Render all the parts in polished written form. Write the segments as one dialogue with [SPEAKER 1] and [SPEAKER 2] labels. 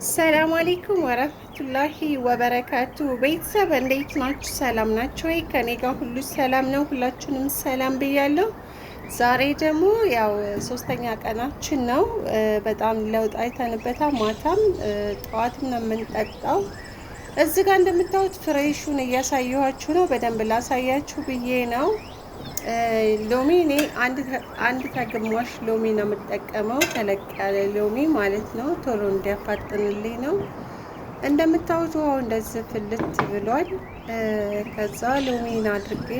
[SPEAKER 1] ሰላም አለይኩም ወረህመቱላሂ ወበረካቱ። ቤተሰብ እንዴት ናችሁ? ሰላም ናችሁ ወይ? ከኔ ጋር ሁሉ ሰላም ነው። ሁላችሁንም ሰላም ብያለሁ። ዛሬ ደግሞ ያው ሶስተኛ ቀናችን ነው። በጣም ለውጥ አይተንበታል። ማታም ጠዋትም ነው የምንጠጣው። እዚህ ጋር እንደምታዩት ፍሬሹን እያሳየኋችሁ ነው። በደንብ ላሳያችሁ ብዬ ነው። ሎሚ እኔ አንድ ከግማሽ ሎሚ ነው የምጠቀመው፣ ተለቅ ያለ ሎሚ ማለት ነው። ቶሎ እንዲያፋጥንልኝ ነው። እንደምታዩት ውሃው እንደዚህ ፍልት ብሏል። ከዛ ሎሚን አድርጌ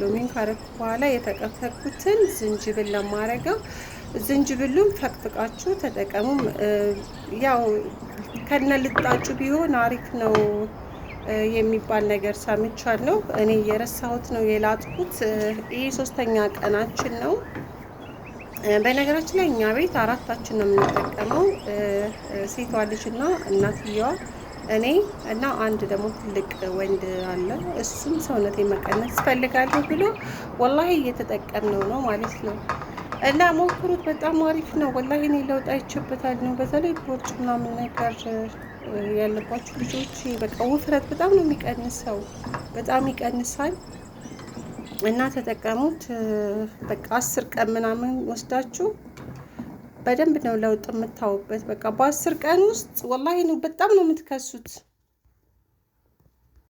[SPEAKER 1] ሎሚን ካረኩ በኋላ የተቀፈኩትን ዝንጅብል ለማረገው፣ ዝንጅብሉን ፈቅፍቃችሁ ተጠቀሙ። ያው ከነ ልጣጩ ቢሆን አሪፍ ነው የሚባል ነገር ሰምቻለሁ። እኔ የረሳሁት ነው የላጥኩት። ይህ ሶስተኛ ቀናችን ነው። በነገራችን ላይ እኛ ቤት አራታችን ነው የምንጠቀመው፣ ሴቷ ልጅና እናትየዋ፣ እኔ እና አንድ ደግሞ ትልቅ ወንድ አለ። እሱም ሰውነቴ መቀነስ ፈልጋለሁ ብሎ ወላሂ እየተጠቀምነው ነው ማለት ነው። እና ሞክሩት፣ በጣም አሪፍ ነው ወላሂ። እኔ ለውጥ አይቼበታል ነው። በተለይ ቦርጭ ምናምን ነገር ያለባችሁ ልጆች በቃ ውፍረት በጣም ነው የሚቀንሰው፣ በጣም ይቀንሳል። እና ተጠቀሙት። በቃ 10 ቀን ምናምን ወስዳችሁ በደንብ ነው ለውጥ የምታዩበት። በቃ በ10 ቀን ውስጥ ወላሂ ነው በጣም ነው የምትከሱት።